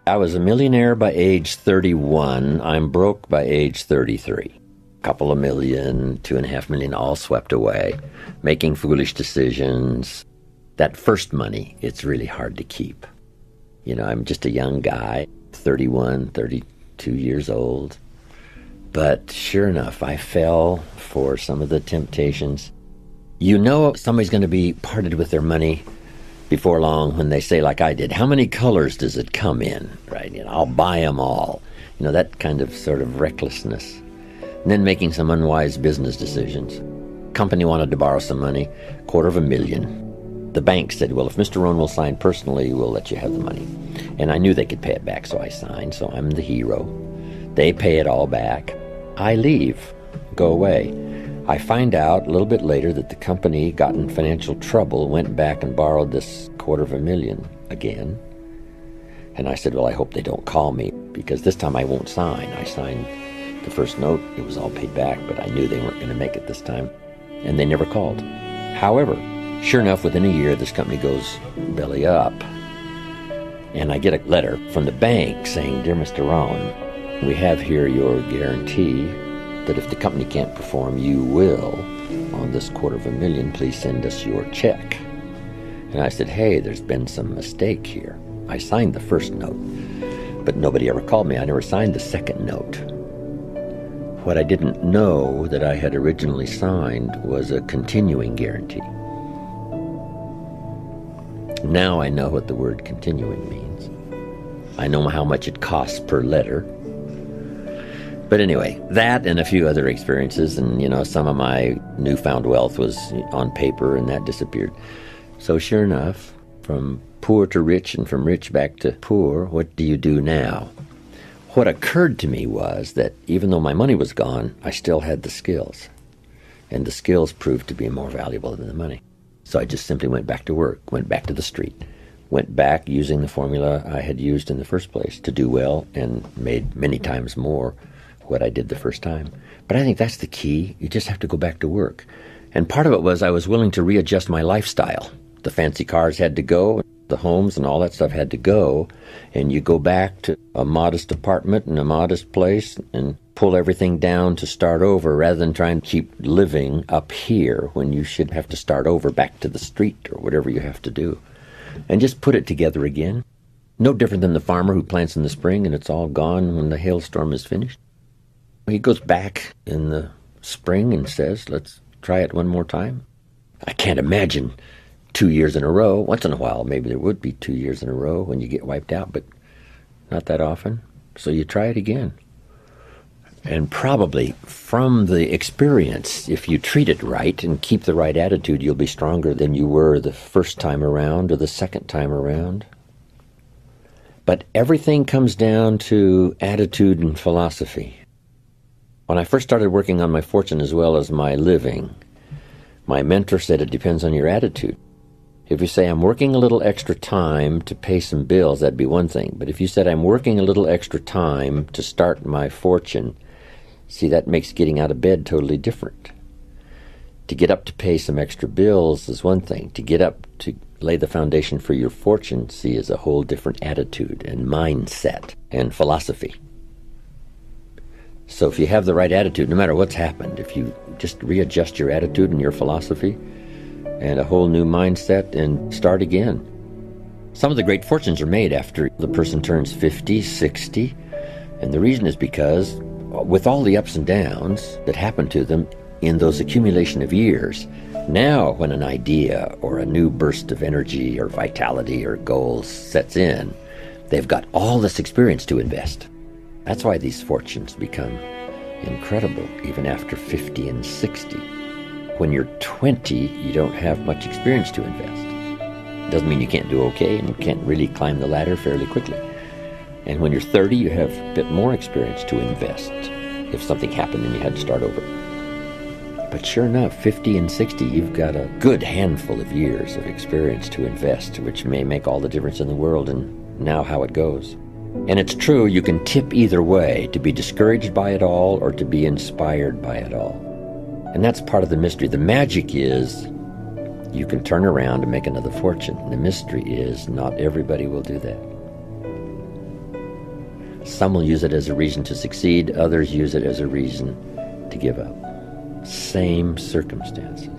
I was a millionaire by age 31. I'm broke by age 33. Couple of million, 2.5 million, all swept away, making foolish decisions. That first money, it's really hard to keep. You know, I'm just a young guy, 31, 32 years old. But sure enough, I fell for some of the temptations. You know somebody's going to be parted with their money before long when they say, like I did, how many colors does it come in? Right? You know, I'll buy them all. You know, that kind of sort of recklessness. And then making some unwise business decisions. Company wanted to borrow some money, $250,000. The bank said, well, if Mr. Rohn will sign personally, we'll let you have the money. And I knew they could pay it back, so I signed, so I'm the hero. They pay it all back. I leave, go away. I find out a little bit later that the company got in financial trouble, went back and borrowed this $250,000 again. And I said, well, I hope they don't call me, because this time I won't sign. I signed the first note, it was all paid back, but I knew they weren't going to make it this time, and they never called. However, sure enough, within a year, this company goes belly up, and I get a letter from the bank saying, dear Mr. Rohn, we have here your guarantee that if the company can't perform, you will, on this $250,000, please send us your check. And I said, hey, there's been some mistake here. I signed the first note, but nobody ever called me. I never signed the second note. What I didn't know that I had originally signed was a continuing guarantee. Now I know what the word continuing means. I know how much it costs per letter. But anyway, that and a few other experiences, and, you know, some of my newfound wealth was on paper, and that disappeared. So sure enough, from poor to rich and from rich back to poor, what do you do now? What occurred to me was that even though my money was gone, I still had the skills. And the skills proved to be more valuable than the money. So I just simply went back to work, went back to the street, went back using the formula I had used in the first place to do well, and made many times more what I did the first time. But I think that's the key. You just have to go back to work. And part of it was I was willing to readjust my lifestyle. The fancy cars had to go, the homes and all that stuff had to go, and you go back to a modest apartment and a modest place and pull everything down to start over rather than trying to keep living up here when you should have to start over back to the street or whatever you have to do. And just put it together again. No different than the farmer who plants in the spring and it's all gone when the hailstorm is finished. He goes back in the spring and says, let's try it one more time. I can't imagine 2 years in a row. Once in a while, maybe there would be 2 years in a row when you get wiped out, but not that often. So you try it again. And probably from the experience, if you treat it right and keep the right attitude, you'll be stronger than you were the first time around or the second time around. But everything comes down to attitude and philosophy. When I first started working on my fortune as well as my living, my mentor said it depends on your attitude. If you say, I'm working a little extra time to pay some bills, that'd be one thing. But if you said, I'm working a little extra time to start my fortune, see, that makes getting out of bed totally different. To get up to pay some extra bills is one thing. To get up to lay the foundation for your fortune, see, is a whole different attitude and mindset and philosophy. So if you have the right attitude, no matter what's happened, if you just readjust your attitude and your philosophy and a whole new mindset and start again. Some of the great fortunes are made after the person turns 50, 60, and the reason is because with all the ups and downs that happen to them in those accumulation of years, now when an idea or a new burst of energy or vitality or goals sets in, they've got all this experience to invest. That's why these fortunes become incredible, even after 50 and 60. When you're 20, you don't have much experience to invest. Doesn't mean you can't do okay and you can't really climb the ladder fairly quickly. And when you're 30, you have a bit more experience to invest if something happened and you had to start over. But sure enough, 50 and 60, you've got a good handful of years of experience to invest, which may make all the difference in the world and now how it goes. And it's true, you can tip either way, to be discouraged by it all or to be inspired by it all. And that's part of the mystery. The magic is you can turn around and make another fortune. The mystery is not everybody will do that. Some will use it as a reason to succeed, others use it as a reason to give up. Same circumstances.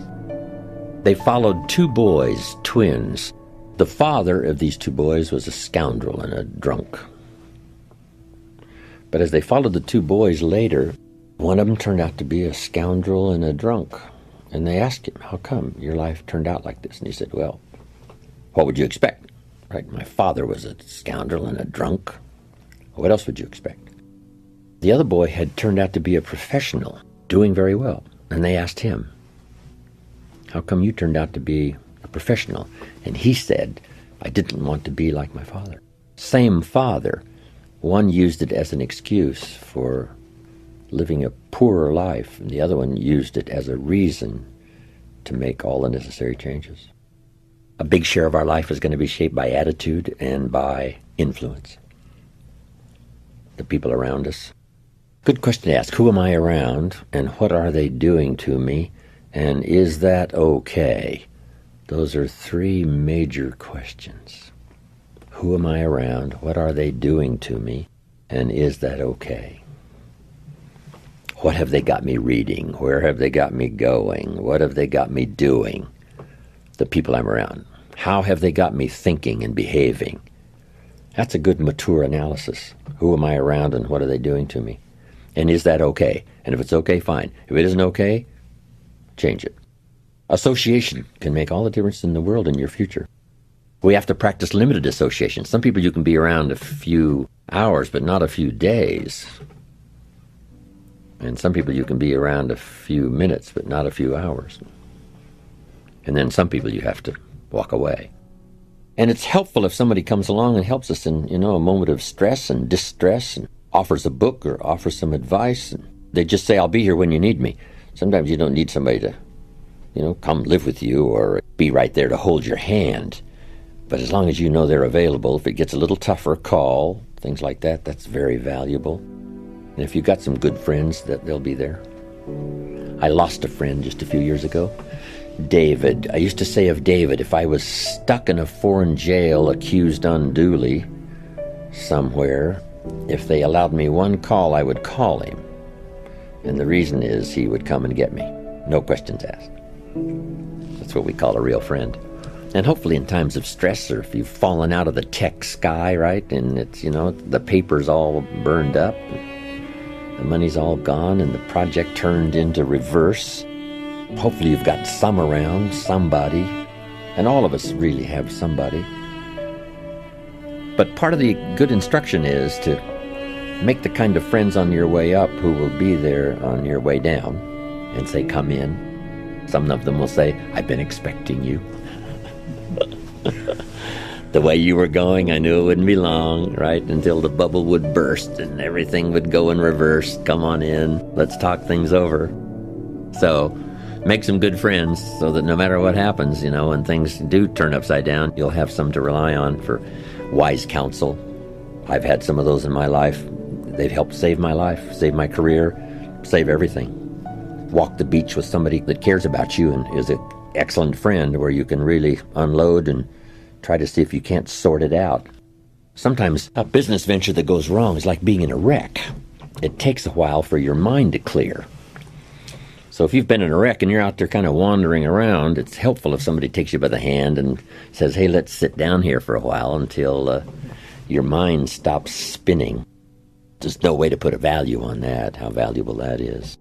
They followed two boys, twins. The father of these two boys was a scoundrel and a drunk. But as they followed the two boys later, one of them turned out to be a scoundrel and a drunk. And they asked him, how come your life turned out like this? And he said, well, what would you expect? Right? My father was a scoundrel and a drunk. What else would you expect? The other boy had turned out to be a professional, doing very well. And they asked him, how come you turned out to be a professional? And he said, I didn't want to be like my father. Same father. One used it as an excuse for living a poorer life, and the other one used it as a reason to make all the necessary changes. A big share of our life is going to be shaped by attitude and by influence. The people around us. Good question to ask. Who am I around, and what are they doing to me, and is that okay? Those are three major questions. Who am I around? What are they doing to me, and is that okay? What have they got me reading? Where have they got me going? What have they got me doing? The people I'm around. How have they got me thinking and behaving? That's a good mature analysis. Who am I around and what are they doing to me? And is that okay? And if it's okay, fine. If it isn't okay, change it. Association can make all the difference in the world in your future. We have to practice limited association. Some people you can be around a few hours, but not a few days. And some people you can be around a few minutes, but not a few hours. And then some people you have to walk away. And it's helpful if somebody comes along and helps us in, a moment of stress and distress and offers a book or offers some advice. And they just say, I'll be here when you need me. Sometimes you don't need somebody to, come live with you or be right there to hold your hand. But as long as you know they're available, if it gets a little tougher, call, things like that, that's very valuable. And if you've got some good friends, that they'll be there. I lost a friend just a few years ago. David. I used to say of David, if I was stuck in a foreign jail accused unduly somewhere, if they allowed me one call, I would call him. And the reason is he would come and get me. No questions asked. That's what we call a real friend. And hopefully in times of stress, or if you've fallen out of the tech sky, right, and it's, the paper's all burned up, the money's all gone, and the project turned into reverse, hopefully you've got some around, somebody, and all of us really have somebody. But part of the good instruction is to make the kind of friends on your way up who will be there on your way down and say, come in. Some of them will say, I've been expecting you. The way you were going, I knew it wouldn't be long, right? Until the bubble would burst and everything would go in reverse. Come on in. Let's talk things over. So make some good friends so that no matter what happens, when things do turn upside down, you'll have some to rely on for wise counsel. I've had some of those in my life. They've helped save my life, save my career, save everything. Walk the beach with somebody that cares about you and is an excellent friend where you can really unload and try to see if you can't sort it out. Sometimes a business venture that goes wrong is like being in a wreck. It takes a while for your mind to clear. So if you've been in a wreck and you're out there kind of wandering around, it's helpful if somebody takes you by the hand and says, hey, let's sit down here for a while until your mind stops spinning. There's no way to put a value on that, how valuable that is.